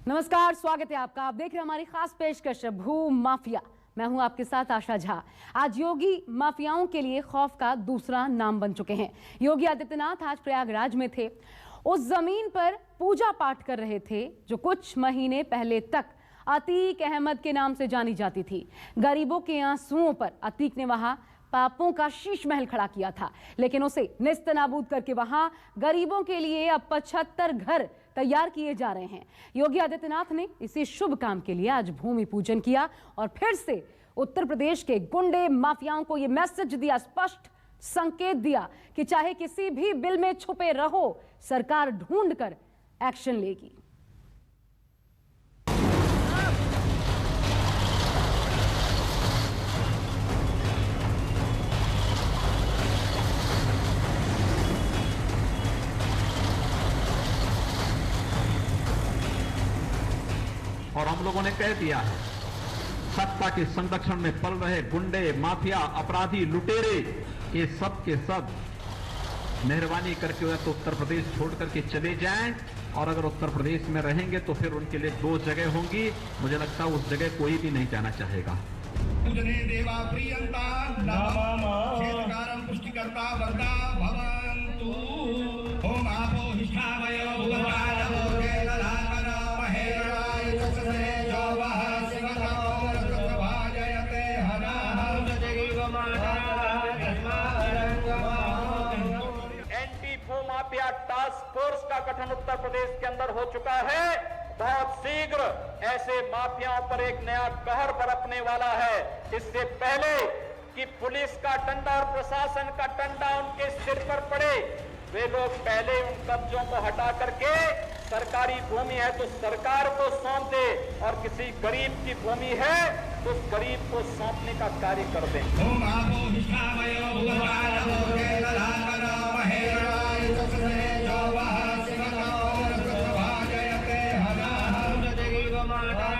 नमस्कार, स्वागत है आपका। आप देख रहे हैं हमारी खास पेशकश भू माफिया। मैं हूं आपके साथ आशा झा। आज योगी माफियाओं के लिए खौफ का दूसरा नाम बन चुके हैं। योगी आदित्यनाथ आज प्रयागराज में थे। उस जमीन पर पूजा पाठ कर रहे थे जो कुछ महीने पहले तक अतीक अहमद के नाम से जानी जाती थी। गरीबों के आंसुओं पर अतीक ने वहां पापों का शीश महल खड़ा किया था, लेकिन उसे नेस्तनाबूद करके वहां गरीबों के लिए अब 75 घर तैयार किए जा रहे हैं। योगी आदित्यनाथ ने इसी शुभ काम के लिए आज भूमि पूजन किया और फिर से उत्तर प्रदेश के गुंडे माफियाओं को यह मैसेज दिया, स्पष्ट संकेत दिया कि चाहे किसी भी बिल में छुपे रहो, सरकार ढूंढकर एक्शन लेगी। और हम लोगों ने कह दिया है, सत्ता के संरक्षण में पल रहे गुंडे, माफिया, अपराधी, लुटेरे, ये सब के सब मेहरबानी करके तो उत्तर प्रदेश छोड़ करके चले जाएं। और अगर उत्तर प्रदेश में रहेंगे तो फिर उनके लिए 2 जगह होंगी। मुझे लगता है उस जगह कोई भी नहीं जाना चाहेगा। देवा प्रियंता पुष्टिकर्ता वरदा भवन्तु। ओम आपो हिष्ठावयो भुवनानवो केतलाकरा महेराय तस्मै जोवः शिवतो रसभाजयते हनः जगीवमाना एंटी भू माफिया टास्क फोर्स का गठन उत्तर प्रदेश के अंदर हो चुका है। बहुत शीघ्र ऐसे माफियाओं पर एक नया कहर बरपने वाला है। इससे पहले कि पुलिस का डंडा और प्रशासन का डंडा उनके सिर पर पड़े, वे लोग पहले उन कब्जों को हटा करके सरकारी भूमि है तो सरकार को सौंप दे और किसी गरीब की भूमि है तो उस गरीब को सौंपने का कार्य कर दें। ओम आपो हिष्ठावयो भुवनानवो केतलाकरा महेराय तस्मै जोवः शिवतो रसभाजयते हनः जगीवमाना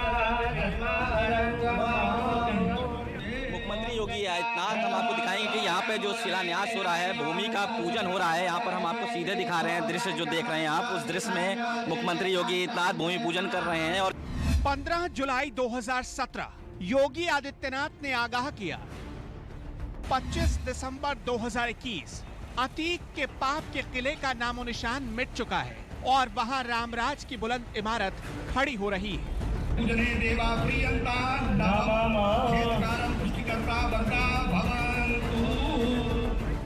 मुख्यमंत्री योगी आदित्यनाथ हम आपको दिखाएंगे कि यहाँ पे जो शिलान्यास हो रहा है, भूमि का पूजन हो रहा है। यहाँ पर हम आपको सीधे दिखा रहे हैं दृश्य जो देख रहे हैं आप। उस दृश्य में मुख्यमंत्री योगी आदित्यनाथ भूमि पूजन कर रहे हैं। और 15 जुलाई 2017 योगी आदित्यनाथ ने आगाह किया, 25 दिसंबर 2021 अतीक के पाप के किले का नामो निशान मिट चुका है और वहां रामराज की बुलंद इमारत खड़ी हो रही है। देवा प्रियंता पुष्टिकर्ता वरदा भवन्तु।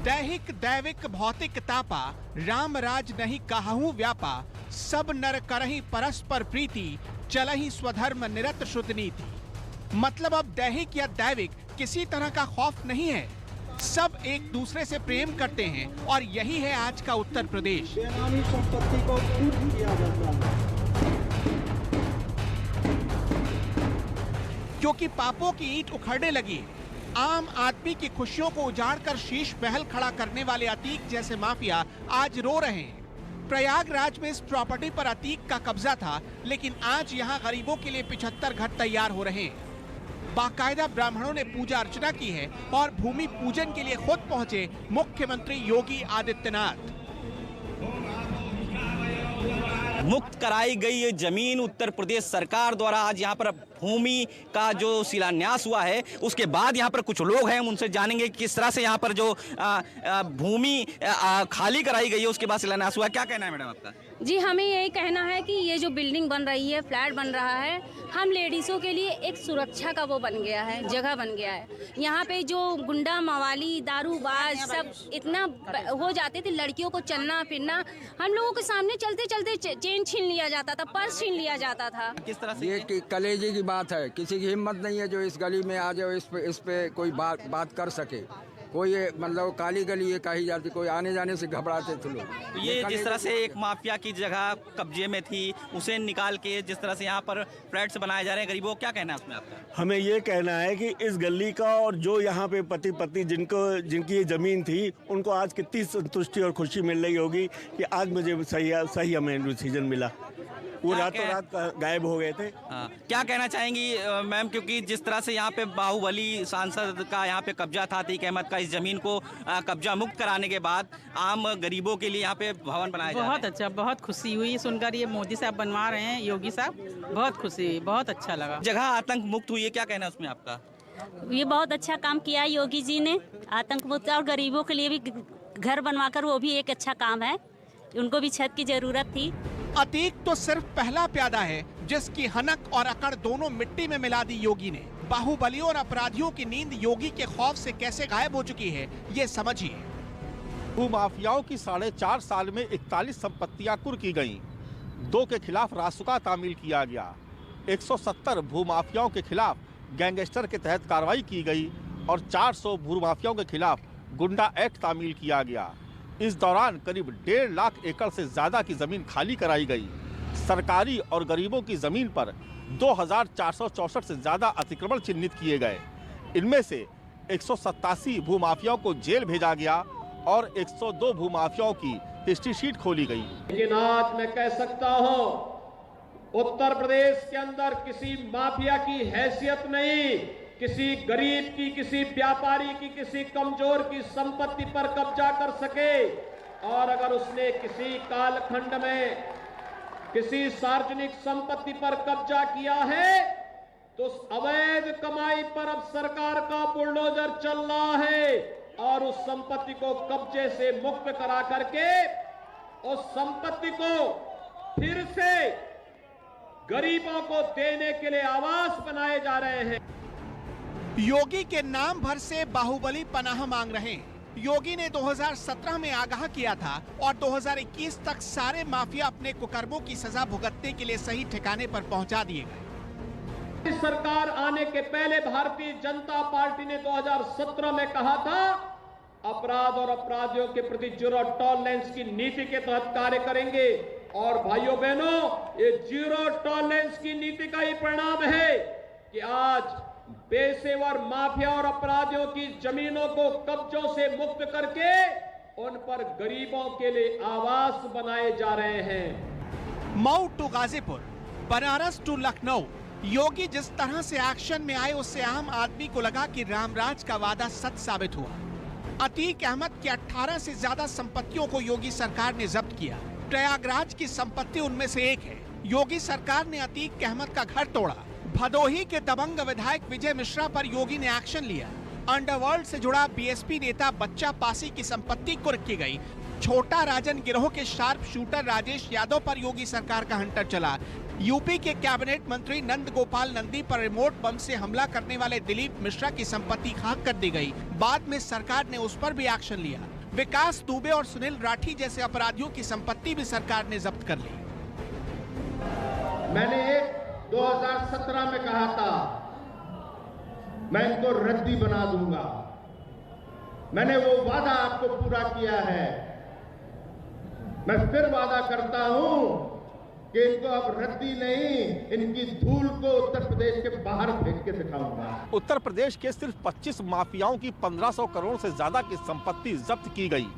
दैहिक दैविक भौतिक तापा, रामराज नहीं कहूँ व्यापा, सब नर करही परस्पर प्रीति, चलही स्वधर्म निरत शुद्ध नीति। मतलब अब दैहिक या दैविक किसी तरह का खौफ नहीं है, सब एक दूसरे से प्रेम करते हैं और यही है आज का उत्तर प्रदेश। बेनामी संपत्ति को कुर्क किया जाता है क्योंकि पापों की ईंट उखड़ने लगी है। आम आदमी की खुशियों को उजाड़कर शीश महल खड़ा करने वाले अतीक जैसे माफिया आज रो रहे हैं। प्रयागराज में इस प्रॉपर्टी पर अतीक का कब्जा था, लेकिन आज यहाँ गरीबों के लिए 75 घर तैयार हो रहे हैं। बाकायदा ब्राह्मणों ने पूजा अर्चना की है और भूमि पूजन के लिए खुद पहुंचे मुख्यमंत्री योगी आदित्यनाथ। मुक्त कराई गई ये जमीन उत्तर प्रदेश सरकार द्वारा आज यहाँ पर भूमि का जो शिलान्यास हुआ है, उसके बाद यहाँ पर कुछ लोग हैं, हम उनसे जानेंगे किस तरह से यहाँ पर जो भूमि खाली कराई गई है उसके बाद शिलान्यास हुआ। क्या कहना है मैडम आपका? जी, हमें यही कहना है कि ये जो बिल्डिंग बन रही है, फ्लैट बन रहा है, हम लेडीज़ों के लिए एक सुरक्षा का वो बन गया है, जगह बन गया है। यहाँ पे जो गुंडा मवाली दारूबाज सब इतना हो जाते थे, लड़कियों को चलना फिरना, हम लोगों के सामने चलते चलते चेन छीन लिया जाता था, पर्स छीन लिया जाता था। किस तरह से ये कलेजे की बात है, किसी की हिम्मत नहीं है जो इस गली में आ जाए, इस पे कोई बात कर सके। कोई मतलब काली गली ये कही जाती, कोई आने जाने से घबराते थे लोग। तो ये जिस तरह से एक माफिया की जगह कब्जे में थी, उसे निकाल के जिस तरह से यहाँ पर फ्लैट्स बनाए जा रहे हैं गरीबों, क्या कहना है उसमें आपका? हमें ये कहना है कि इस गली का और जो यहाँ पे पति पत्नी जिनकी ये जमीन थी, उनको आज कितनी संतुष्टि और खुशी मिल रही होगी कि आज मुझे सही हमें डिसीजन मिला। वो रातों रात गायब हो गए थे। हाँ, क्या कहना चाहेंगी मैम, क्योंकि जिस तरह से यहाँ पे बाहुबली सांसद का यहाँ पे कब्जा था, अतीक अहमद का, इस जमीन को कब्जा मुक्त कराने के बाद आम गरीबों के लिए यहाँ पे भवन बनाया जा रहा है। बहुत अच्छा, बहुत खुशी हुई सुनकर, ये मोदी साहब बनवा रहे हैं, योगी साहब, बहुत खुशी हुई, बहुत अच्छा लगा। जगह आतंक मुक्त हुई है, क्या कहना है उसमें आपका? ये बहुत अच्छा काम किया है योगी जी ने, आतंक मुक्त, और गरीबों के लिए भी घर बनवाकर, वो भी एक अच्छा काम है, उनको भी छत की जरूरत थी। अतीक तो सिर्फ पहला प्यादा है जिसकी हनक और अकड़ दोनों मिट्टी में मिला दी योगी ने। बाहुबलियों और अपराधियों की नींद योगी के खौफ से कैसे गायब हो चुकी है, ये समझिए। भूमाफियाओं की 4.5 साल में 41 संपत्तियां कुर्क की गईं। 2 के खिलाफ रासुका तामील किया गया। 170 भूमाफियाओं के खिलाफ गैंगस्टर के तहत कार्रवाई की गई और 400 भूमाफियाओं के खिलाफ गुंडा एक्ट तामील किया गया। इस दौरान करीब 1.5 लाख एकड़ से ज्यादा की जमीन खाली कराई गई। सरकारी और गरीबों की जमीन पर 2464 से ज्यादा अतिक्रमण चिन्हित किए गए। इनमें से 187 भूमाफियाओं को जेल भेजा गया और 102 भूमाफियाओं की हिस्ट्री शीट खोली गई। लेकिन आज मैं कह सकता हूं, उत्तर प्रदेश के अंदर किसी माफिया की हैसियत नहीं, किसी गरीब की, किसी व्यापारी की, किसी कमजोर की संपत्ति पर कब्जा कर सके। और अगर उसने किसी कालखंड में किसी सार्वजनिक संपत्ति पर कब्जा किया है तो उस अवैध कमाई पर अब सरकार का बुलडोजर चल रहा है और उस संपत्ति को कब्जे से मुक्त करा करके उस संपत्ति को फिर से गरीबों को देने के लिए आवास बनाए जा रहे हैं। योगी के नाम भर से बाहुबली पनाह मांग रहे हैं। योगी ने 2017 में आगाह किया था और 2021 तक सारे माफिया अपने कुकर्मों की सजा भुगतने के लिए सही ठिकाने पर पहुंचा दिए गए। सरकार आने के पहले भारतीय जनता पार्टी ने 2017 में कहा था, अपराध और अपराधियों के प्रति जीरो टॉलरेंस की नीति के तहत कार्य करेंगे। और भाइयों बहनों, ये जीरो टॉलरेंस की नीति का ही परिणाम है कि आज पेशेवर माफिया और अपराधियों की जमीनों को कब्जों से मुक्त करके उन पर गरीबों के लिए आवास बनाए जा रहे हैं। मऊ टू गाजीपुर, बनारस टू लखनऊ, योगी जिस तरह से एक्शन में आए उससे आम आदमी को लगा कि रामराज का वादा सच साबित हुआ। अतीक अहमद की 18 से ज्यादा संपत्तियों को योगी सरकार ने जब्त किया। प्रयागराज की संपत्ति उनमें से एक है। योगी सरकार ने अतीक अहमद का घर तोड़ा। भदोही के दबंग विधायक विजय मिश्रा पर योगी ने एक्शन लिया। अंडरवर्ल्ड से जुड़ा बीएसपी नेता बच्चा पासी की संपत्ति कुर्क की गई। छोटा राजन गिरोह के शार्प शूटर राजेश यादव पर योगी सरकार का हंटर चला। यूपी के कैबिनेट मंत्री नंद गोपाल नंदी पर रिमोट बम से हमला करने वाले दिलीप मिश्रा की संपत्ति खाक कर दी गई। बाद में सरकार ने उस पर भी एक्शन लिया। विकास दुबे और सुनील राठी जैसे अपराधियों की संपत्ति भी सरकार ने जब्त कर ली। मैंने 2017 में कहा था, मैं इनको रद्दी बना दूंगा। मैंने वो वादा आपको पूरा किया है। मैं फिर वादा करता हूं कि इनको अब रद्दी नहीं, इनकी धूल को उत्तर प्रदेश के बाहर फेंक के दिखाऊंगा। उत्तर प्रदेश के सिर्फ 25 माफियाओं की 1500 करोड़ से ज्यादा की संपत्ति जब्त की गई।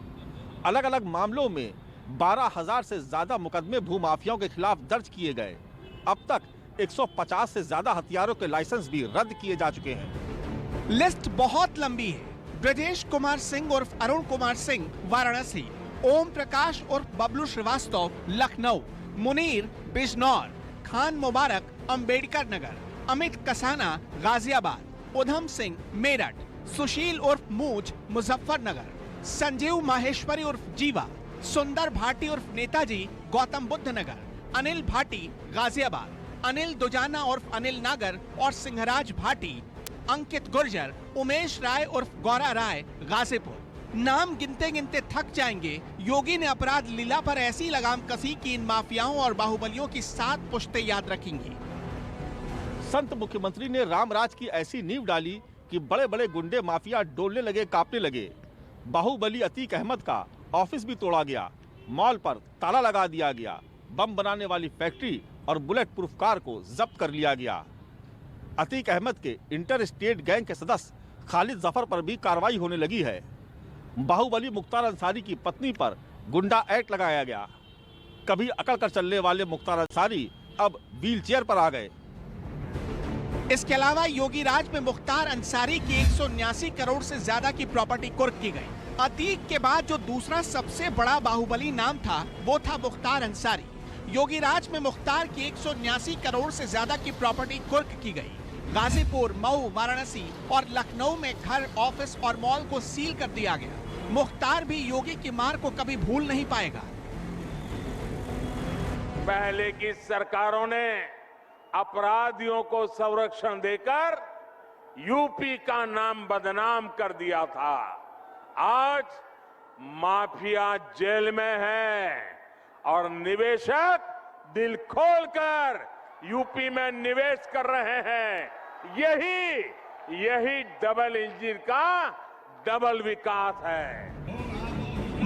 अलग अलग मामलों में 12,000 से ज्यादा मुकदमे भूमाफियाओं के खिलाफ दर्ज किए गए। अब तक 150 से ज्यादा हथियारों के लाइसेंस भी रद्द किए जा चुके हैं। लिस्ट बहुत लंबी है। ब्रजेश कुमार सिंह उर्फ अरुण कुमार सिंह वाराणसी, ओम प्रकाश उर्फ बबलू श्रीवास्तव लखनऊ, मुनीर बिजनौर, खान मुबारक अंबेडकर नगर, अमित कसाना गाजियाबाद, उधम सिंह मेरठ, सुशील उर्फ मूज मुजफ्फरनगर, संजीव माहेश्वरी उर्फ जीवा, सुंदर भाटी उर्फ नेताजी गौतम बुद्ध नगर, अनिल भाटी गाजियाबाद, अनिल दुजाना उर्फ अनिल नागर और सिंहराज भाटी, अंकित गुर्जर, उमेश राय उर्फ गौरा राय गाजीपुर। नाम गिनते गिनते थक जाएंगे। योगी ने अपराध लीला पर ऐसी लगाम कसी कि इन माफियाओं और बाहुबलियों की 7 पुश्तें याद रखेंगी। संत मुख्यमंत्री ने रामराज की ऐसी नींव डाली कि बड़े बड़े गुंडे माफिया डोलने लगे, कांपने लगे। बाहुबली अतीक अहमद का ऑफिस भी तोड़ा गया, मॉल पर ताला लगा दिया गया, बम बनाने वाली फैक्ट्री और बुलेट प्रूफ कार को जब्त कर लिया गया। अतीक अहमद के इंटर स्टेट गैंग के सदस्य खालिद जफर पर भी कार्रवाई होने लगी है। बाहुबली मुख्तार अंसारी की पत्नी पर गुंडा एक्ट लगाया गया। कभी अकड़ कर चलने वाले मुख्तार अंसारी अब व्हील चेयर पर आ गए। इसके अलावा योगी राज में मुख्तार अंसारी की 179 करोड़ से ज्यादा की प्रॉपर्टी कुर्क की गई। अतीक के बाद जो दूसरा सबसे बड़ा बाहुबली नाम था वो था मुख्तार अंसारी। योगी राज में मुख्तार की 179 करोड़ से ज्यादा की प्रॉपर्टी कुर्क की गई। गाजीपुर, मऊ, वाराणसी और लखनऊ में घर, ऑफिस और मॉल को सील कर दिया गया। मुख्तार भी योगी की मार को कभी भूल नहीं पाएगा। पहले की सरकारों ने अपराधियों को संरक्षण देकर यूपी का नाम बदनाम कर दिया था। आज माफिया जेल में है और निवेशक दिल खोलकर यूपी में निवेश कर रहे हैं। यही डबल इंजन का डबल विकास है।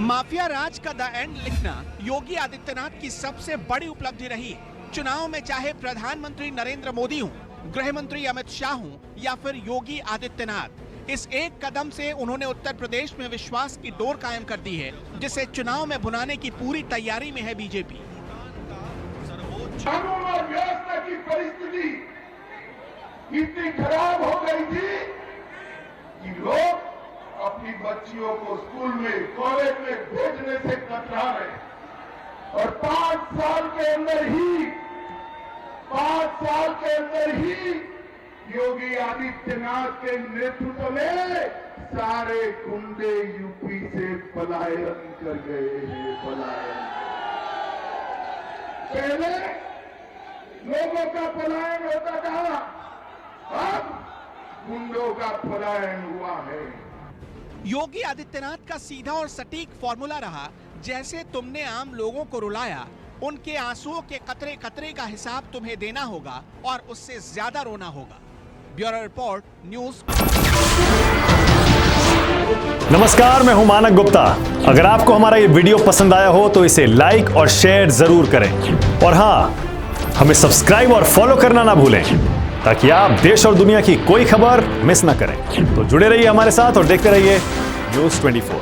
माफिया राज का द एंड लिखना योगी आदित्यनाथ की सबसे बड़ी उपलब्धि रही है। चुनाव में चाहे प्रधानमंत्री नरेंद्र मोदी हों, गृह मंत्री अमित शाह हों या फिर योगी आदित्यनाथ, इस एक कदम से उन्होंने उत्तर प्रदेश में विश्वास की डोर कायम कर दी है, जिसे चुनाव में भुनाने की पूरी तैयारी में है बीजेपी। कानून और व्यवस्था की परिस्थिति इतनी खराब हो गई थी कि लोग अपनी बच्चियों को स्कूल में, कॉलेज में भेजने से कतरा रहे और 5 साल के अंदर ही योगी आदित्यनाथ के नेतृत्व में सारे गुंडे यूपी से पलायन कर गए हैं। पहले लोगों का पलायन होता था, अब गुंडों का पलायन हुआ है। योगी आदित्यनाथ का सीधा और सटीक फॉर्मूला रहा, जैसे तुमने आम लोगों को रुलाया, उनके आंसुओं के कतरे कतरे का हिसाब तुम्हें देना होगा और उससे ज्यादा रोना होगा। Bureau report, news. नमस्कार, मैं हूं मानक गुप्ता। अगर आपको हमारा ये वीडियो पसंद आया हो तो इसे लाइक और शेयर जरूर करें और हाँ, हमें सब्सक्राइब और फॉलो करना ना भूलें ताकि आप देश और दुनिया की कोई खबर मिस ना करें। तो जुड़े रहिए हमारे साथ और देखते रहिए न्यूज़ 24।